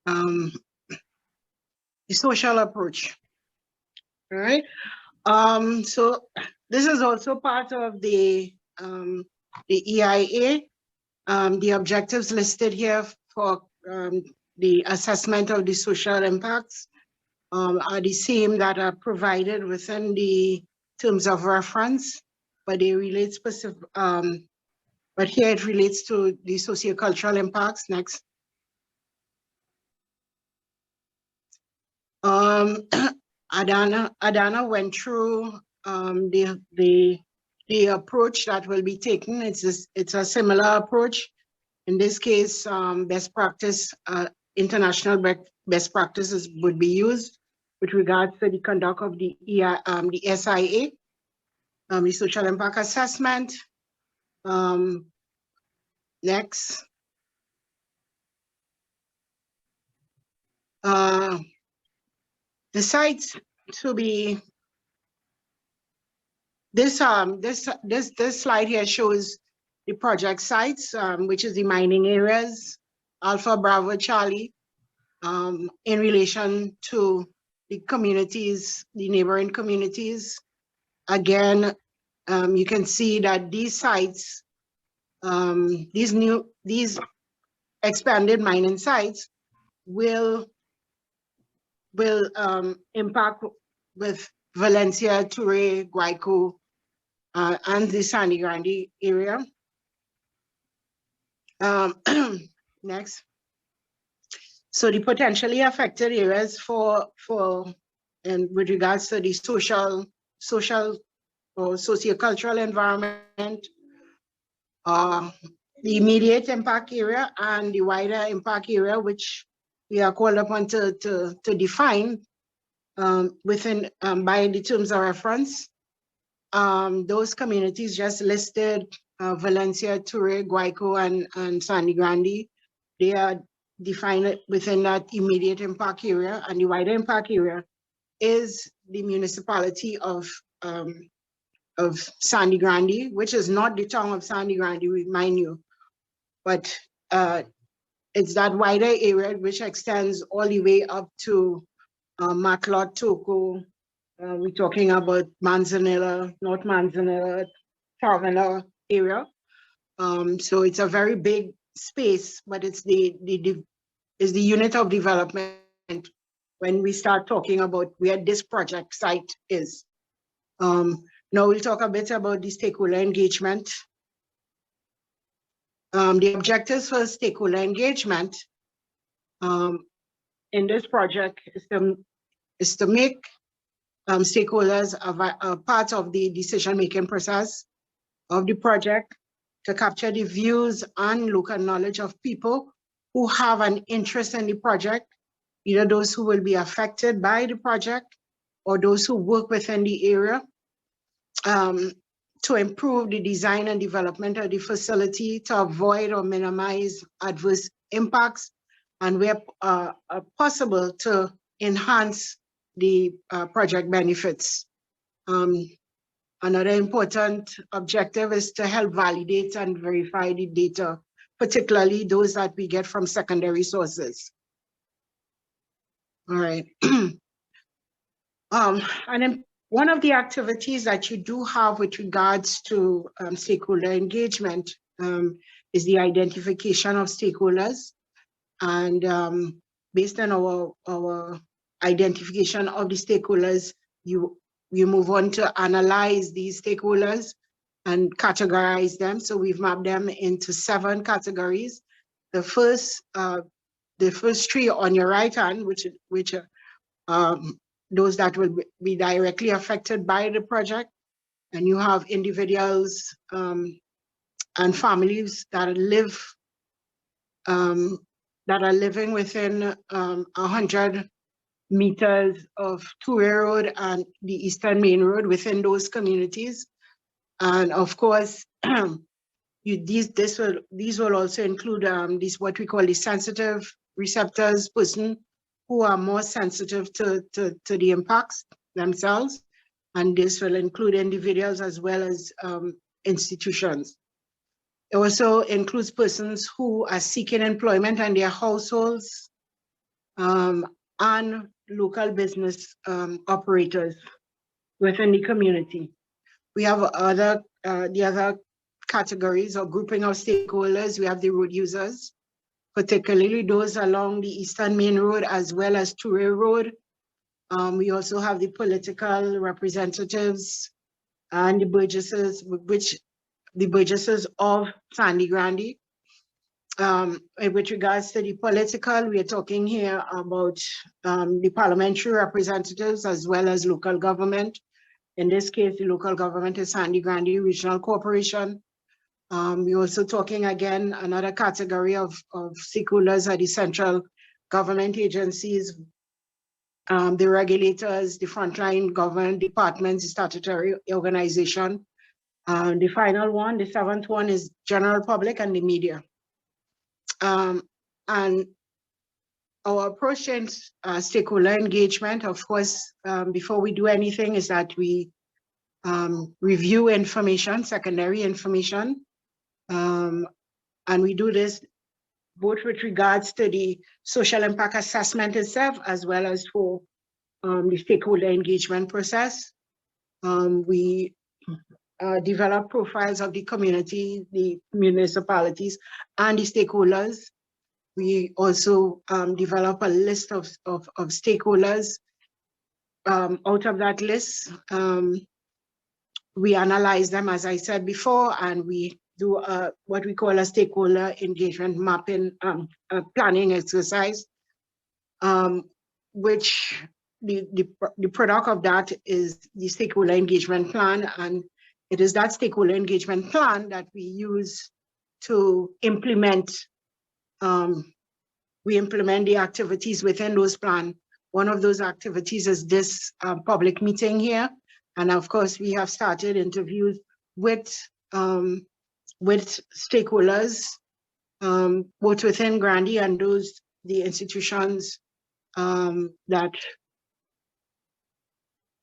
the social approach. All right. So this is also part of the EIA. The objectives listed here for the assessment of the social impacts are the same that are provided within the terms of reference, but they relate specific. But here it relates to the sociocultural impacts. Next. Adana went through the approach that will be taken. It's a similar approach. In this case, best practice, international best practices would be used with regards to the conduct of the SIA, the social impact assessment. Next. The sites to be, this slide here shows the project sites, which is the mining areas, Alpha, Bravo, Charlie, in relation to the communities, the neighboring communities. Again, you can see that these sites, these expanded mining sites will impact with Valencia, Ture, Guayco, and the Sangre Grande area. Next. So the potentially affected areas and with regards to the social or sociocultural environment, the immediate impact area and the wider impact area, which we are called upon to define within by the terms of reference. Those communities just listed, Valencia, Ture, Guayco, and Sangre Grande, they are defined within that immediate impact area, and the wider impact area is the municipality of Sangre Grande, which is not the town of Sangre Grande, remind you, but it's that wider area which extends all the way up to Maclot, Toco. We're talking about Manzanilla, North Manzanilla, Taverna area. So it's a very big space, but it's the unit of development when we start talking about where this project site is. Now we'll talk a bit about the stakeholder engagement. The objectives for stakeholder engagement in this project is to make stakeholders a part of the decision-making process of the project, to capture the views and local knowledge of people who have an interest in the project, either those who will be affected by the project or those who work within the area, to improve the design and development of the facility, to avoid or minimize adverse impacts, and where possible, to enhance the project benefits. Another important objective is to help validate and verify the data, particularly those that we get from secondary sources. All right. And then one of the activities that you do have with regards to stakeholder engagement is the identification of stakeholders. And based on our identification of the stakeholders, you move on to analyze these stakeholders and categorize them. So we've mapped them into 7 categories. The first 3 on your right hand, which are those that will be directly affected by the project, and you have individuals and families that are living within 100 meters of Ture Road and the Eastern Main Road within those communities. And of course, these will also include what we call the sensitive receptors, person who are more sensitive to the impacts themselves. And this will include individuals as well as institutions. It also includes persons who are seeking employment and their households, and local business operators within the community. We have the other categories or grouping of stakeholders. We have the road users, particularly those along the Eastern Main Road as well as Toure Road. We also have the political representatives and the burgesses, the burgesses of Sandy Grande. With regards to the political, we are talking here about the parliamentary representatives as well as local government. In this case, the local government is Sandy Grande Regional Corporation. We're also talking again, another category of stakeholders are the central government agencies, the regulators, the frontline government departments, the statutory organization. The final one, the seventh one, is general public and the media. And our approach in stakeholder engagement, of course, before we do anything, is that we review information, secondary information, and we do this both with regards to the social impact assessment itself, as well as for the stakeholder engagement process. We develop profiles of the community, the municipalities, and the stakeholders. We also develop a list of stakeholders. Out of that list, we analyze them, as I said before, and we do what we call a stakeholder engagement mapping planning exercise, which the product of that is the stakeholder engagement plan, and it is that stakeholder engagement plan that we use to implement. We implement the activities within those plans. One of those activities is this public meeting here, and of course we have started interviews with stakeholders, both within Grande and the institutions that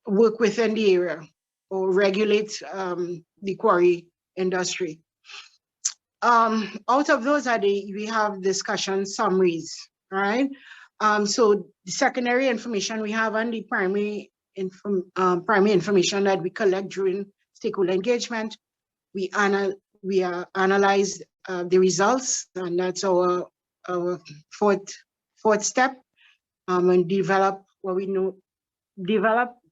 work within the area or regulate the quarry industry. Out of those we have discussion summaries, right? So the secondary information we have and the primary information that we collect during stakeholder engagement, we analyze the results, and that's our fourth step. And develop what we know.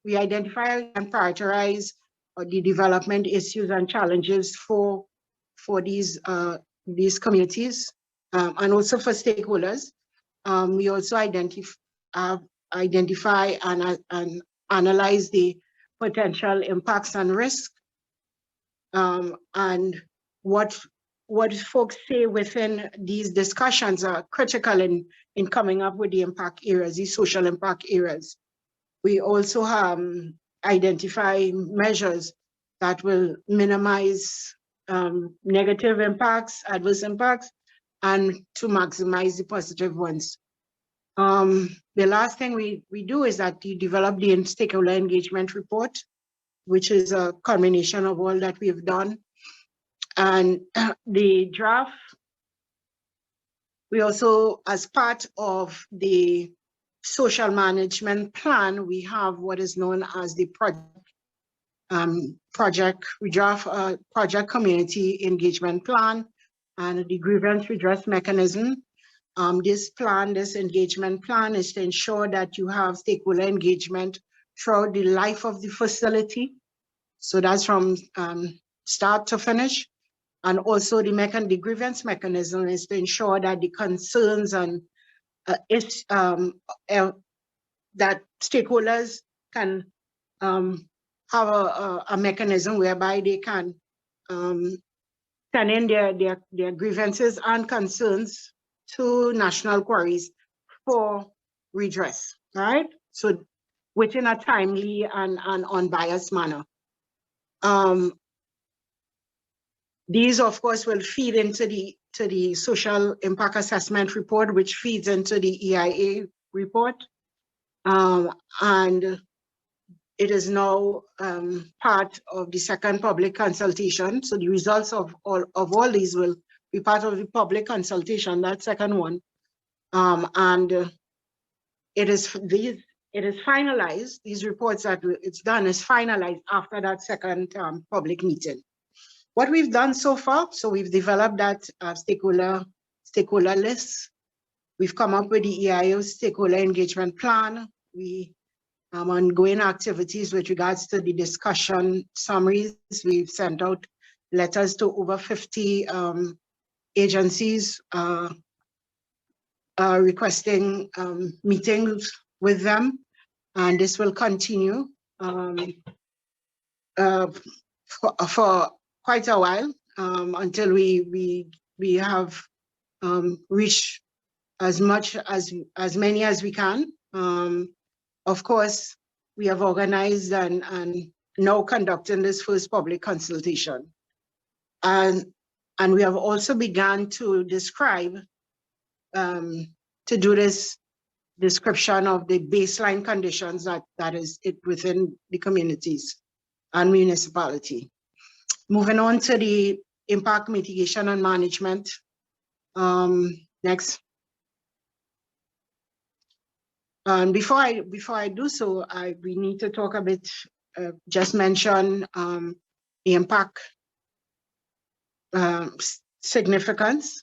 We identify and prioritize the development issues and challenges for these communities and also for stakeholders. We also identify and analyze the potential impacts and risks, and what folks say within these discussions are critical in coming up with the impact areas, these social impact areas. We also identify measures that will minimize negative impacts, adverse impacts, and to maximize the positive ones. The last thing we do is that you develop the stakeholder engagement report, which is a combination of all that we've done. And the draft, we also, as part of the social management plan, we have what is known as the we draft a project community engagement plan and the grievance redress mechanism. This engagement plan is to ensure that you have stakeholder engagement throughout the life of the facility. So that's from start to finish. And also the grievance mechanism is to ensure that the concerns and that stakeholders can have a mechanism whereby they can send in their grievances and concerns to national quarries for redress, right? So within a timely and unbiased manner. These, of course, will feed into the social impact assessment report, which feeds into the EIA report. And it is now part of the second public consultation. So the results of all these will be part of the public consultation, that second one. And it is finalized. These reports that it's done is finalized after that second public meeting. What we've done so far, so we've developed that stakeholder list. We've come up with the EIA stakeholder engagement plan. We ongoing activities with regards to the discussion summaries. We've sent out letters to over 50 agencies requesting meetings with them, and this will continue for quite a while until we have reached as many as we can. Of course, we have organized and now conducting this first public consultation. And we have also begun to describe, to do this description of the baseline conditions that is it within the communities and municipality. Moving on to the impact mitigation and management. Next. And before I do so, we need to talk a bit, just mention the impact significance.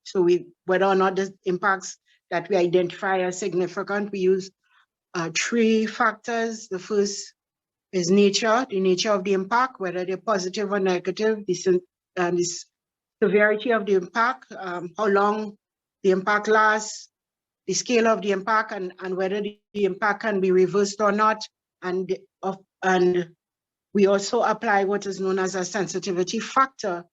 So whether or not the impacts that we identify as significant, we use 3 factors. The first is nature, the nature of the impact, whether they're positive or negative, the severity of the impact, how long the impact lasts, the scale of the impact, and whether the impact can be reversed or not. And we also apply what is known as a sensitivity factor,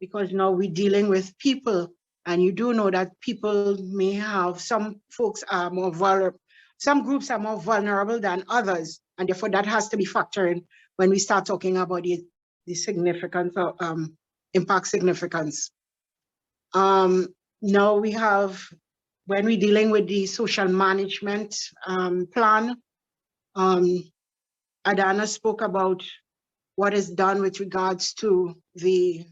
because now we're dealing with people, and you do know that people may have, some folks are more vulnerable, some groups are more vulnerable than others, and therefore that has to be factored in when we start talking about the significance of impact significance. Now we have, when we're dealing with the social management plan, Adana spoke about what is done with regards to the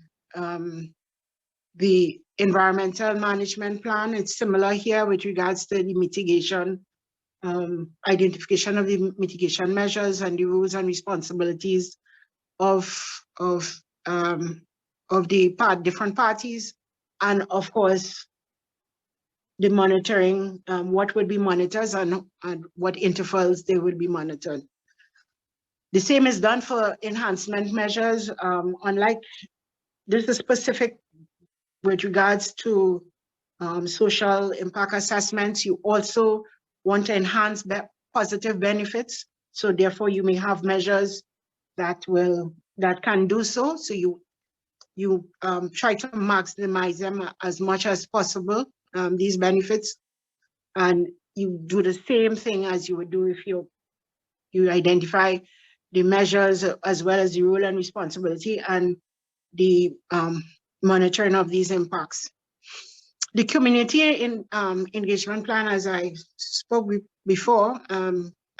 environmental management plan. It's similar here with regards to the mitigation, identification of the mitigation measures and the rules and responsibilities of the different parties, and of course the monitoring, what would be monitors and what intervals they would be monitored. The same is done for enhancement measures. Unlike, this is specific with regards to social impact assessments. You also want to enhance positive benefits. So therefore you may have measures that can do so. So you try to maximize them as much as possible, these benefits. And you do the same thing as you would do if you identify the measures as well as the role and responsibility and the monitoring of these impacts. The community engagement plan, as I spoke before,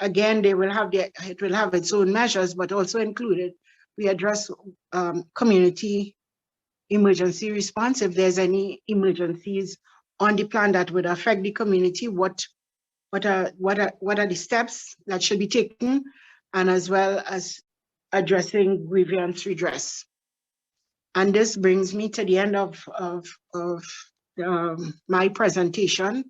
again, it will have its own measures, but also included, we address community emergency response. If there's any emergencies on the plan that would affect the community, what are the steps that should be taken, and as well as addressing grievance redress. And this brings me to the end of my presentation.